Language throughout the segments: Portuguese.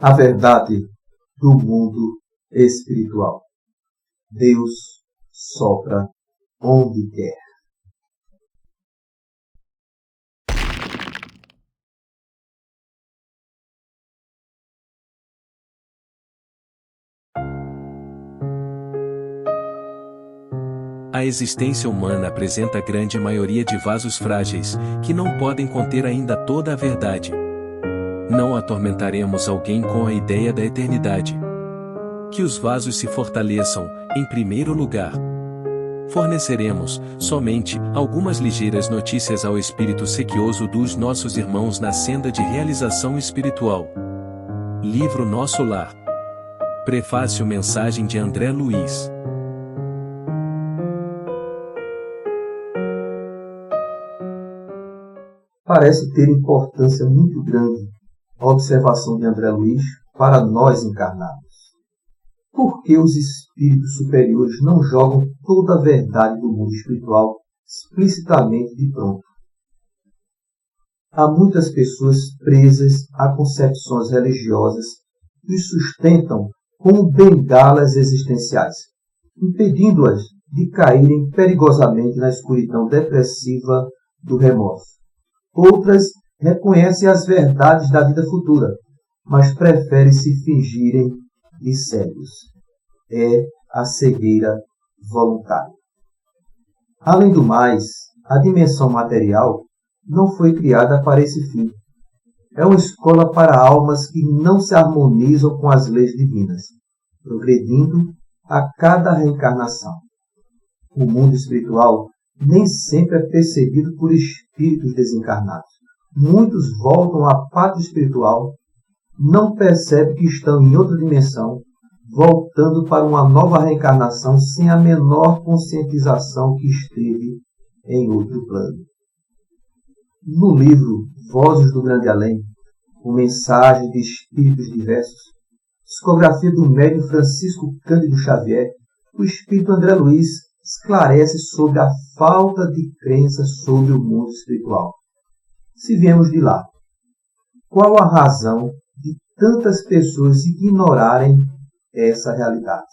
a verdade do mundo espiritual. Deus sopra onde quer. A existência humana apresenta grande maioria de vasos frágeis, que não podem conter ainda toda a verdade. Não atormentaremos alguém com a ideia da eternidade. Que os vasos se fortaleçam, em primeiro lugar. Forneceremos, somente, algumas ligeiras notícias ao espírito sequioso dos nossos irmãos na senda de realização espiritual. Livro Nosso Lar. Prefácio Mensagem de André Luiz. Parece ter importância muito grande a observação de André Luiz para nós encarnados. Por que os espíritos superiores não jogam toda a verdade do mundo espiritual explicitamente de pronto? Há muitas pessoas presas a concepções religiosas que os sustentam como bengalas existenciais, impedindo-as de caírem perigosamente na escuridão depressiva do remorso. Outras reconhecem as verdades da vida futura, mas preferem se fingirem de cegos. É a cegueira voluntária. Além do mais, a dimensão material não foi criada para esse fim. É uma escola para almas que não se harmonizam com as leis divinas, progredindo a cada reencarnação. O mundo espiritual nem sempre é percebido por espíritos desencarnados. Muitos voltam à pátria espiritual, não percebem que estão em outra dimensão, voltando para uma nova reencarnação sem a menor conscientização que esteve em outro plano. No livro Vozes do Grande Além, com mensagem de espíritos diversos, psicografia do médium Francisco Cândido Xavier, o espírito André Luiz esclarece sobre a falta de crença sobre o mundo espiritual. Se viemos de lá, qual a razão de tantas pessoas ignorarem essa realidade?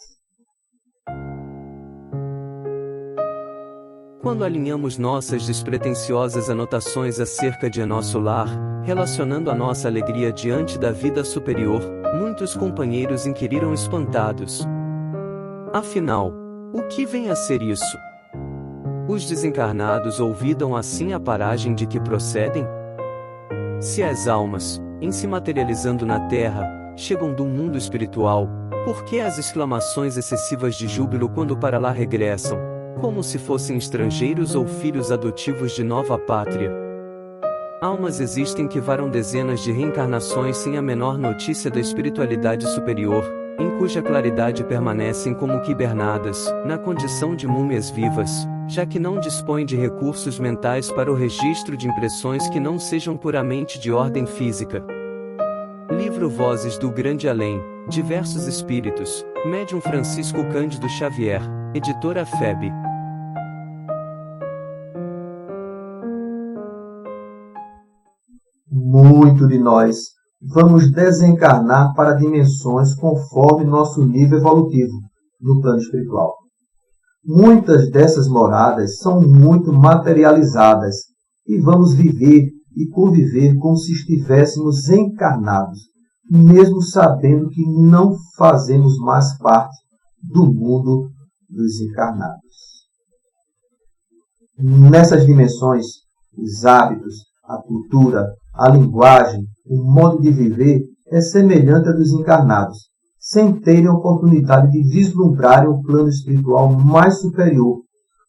Quando alinhamos nossas despretensiosas anotações acerca de nosso lar, relacionando a nossa alegria diante da vida superior, muitos companheiros inquiriram espantados. Afinal, o que vem a ser isso? Os desencarnados olvidam assim a paragem de que procedem? Se as almas, em se materializando na Terra, chegam do mundo espiritual, por que as exclamações excessivas de júbilo quando para lá regressam, como se fossem estrangeiros ou filhos adotivos de nova pátria? Almas existem que varam dezenas de reencarnações sem a menor notícia da espiritualidade superior, em cuja claridade permanecem como que hibernadas, na condição de múmias vivas, já que não dispõem de recursos mentais para o registro de impressões que não sejam puramente de ordem física. Livro Vozes do Grande Além, Diversos Espíritos, médium Francisco Cândido Xavier, editora FEB. Muito de nós vamos desencarnar para dimensões conforme nosso nível evolutivo no plano espiritual. Muitas dessas moradas são muito materializadas e vamos viver e conviver como se estivéssemos encarnados, mesmo sabendo que não fazemos mais parte do mundo dos encarnados. Nessas dimensões, os hábitos, a cultura, a linguagem, o modo de viver é semelhante a dos encarnados, sem terem a oportunidade de vislumbrarem o plano espiritual mais superior,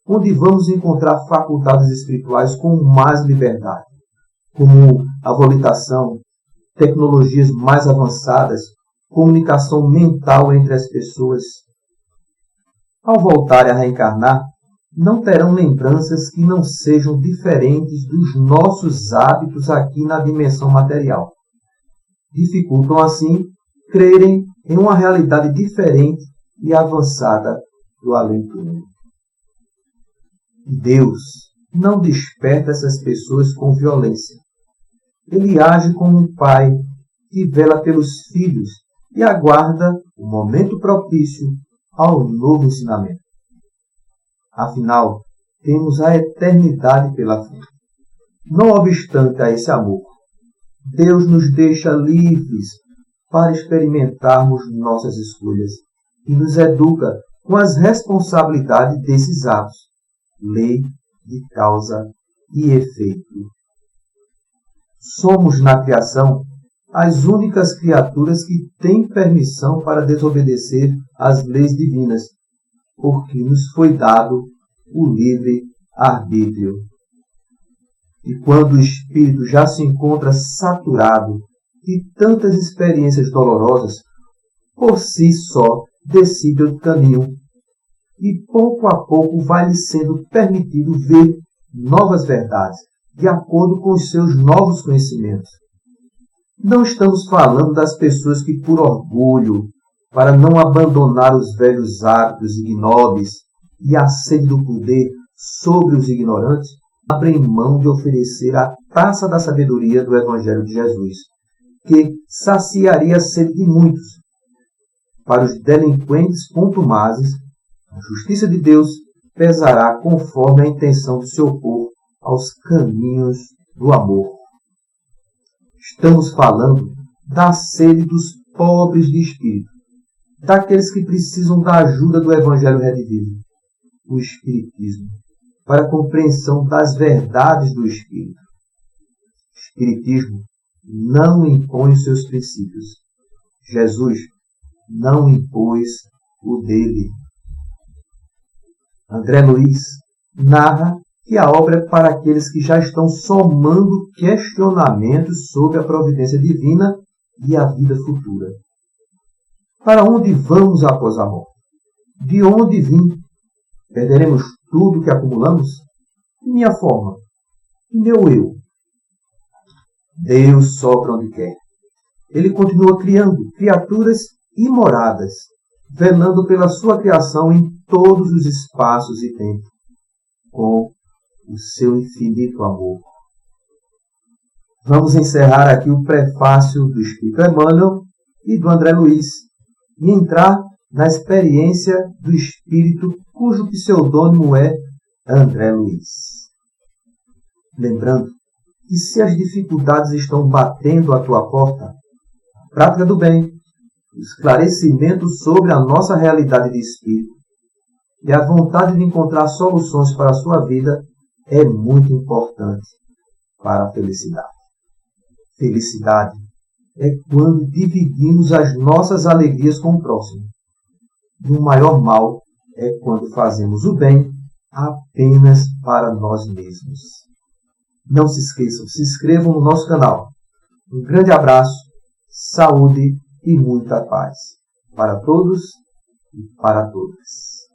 onde vamos encontrar faculdades espirituais com mais liberdade, como a volitação, tecnologias mais avançadas, comunicação mental entre as pessoas. Ao voltarem a reencarnar, não terão lembranças que não sejam diferentes dos nossos hábitos aqui na dimensão material. Dificultam, assim, crerem em uma realidade diferente e avançada do além-túmulo. Deus não desperta essas pessoas com violência. Ele age como um pai que vela pelos filhos e aguarda o momento propício ao novo ensinamento. Afinal, temos a eternidade pela frente. Não obstante a esse amor, Deus nos deixa livres para experimentarmos nossas escolhas e nos educa com as responsabilidades desses atos, lei de causa e efeito. Somos, na criação, as únicas criaturas que têm permissão para desobedecer às leis divinas, porque nos foi dado o livre arbítrio. E quando o espírito já se encontra saturado de tantas experiências dolorosas, por si só decide o caminho, e pouco a pouco vai lhe sendo permitido ver novas verdades, de acordo com os seus novos conhecimentos. Não estamos falando das pessoas que, por orgulho, para não abandonar os velhos hábitos ignóbeis e a sede do poder sobre os ignorantes, abrem mão de oferecer a taça da sabedoria do Evangelho de Jesus, que saciaria a sede de muitos. Para os delinquentes contumazes, a justiça de Deus pesará conforme a intenção de se opor aos caminhos do amor. Estamos falando da sede dos pobres de espírito, daqueles que precisam da ajuda do Evangelho redivivo, o Espiritismo, para a compreensão das verdades do Espírito. O Espiritismo não impõe os seus princípios. Jesus não impôs o dele. André Luiz narra que a obra é para aqueles que já estão somando questionamentos sobre a providência divina e a vida futura. Para onde vamos após a morte? De onde vim? Perderemos tudo que acumulamos? E minha forma? E meu eu? Deus sopra onde quer. Ele continua criando criaturas imoradas, velando pela sua criação em todos os espaços e tempos, com o seu infinito amor. Vamos encerrar aqui o prefácio do Espírito Emmanuel e do André Luiz e entrar na experiência do Espírito cujo pseudônimo é André Luiz. Lembrando que se as dificuldades estão batendo à tua porta, a prática do bem, o esclarecimento sobre a nossa realidade de espírito e a vontade de encontrar soluções para a sua vida é muito importante para a felicidade. Felicidade é quando dividimos as nossas alegrias com o próximo. E o maior mal é quando fazemos o bem apenas para nós mesmos. Não se esqueçam, se inscrevam no nosso canal. Um grande abraço, saúde e muita paz para todos e para todas.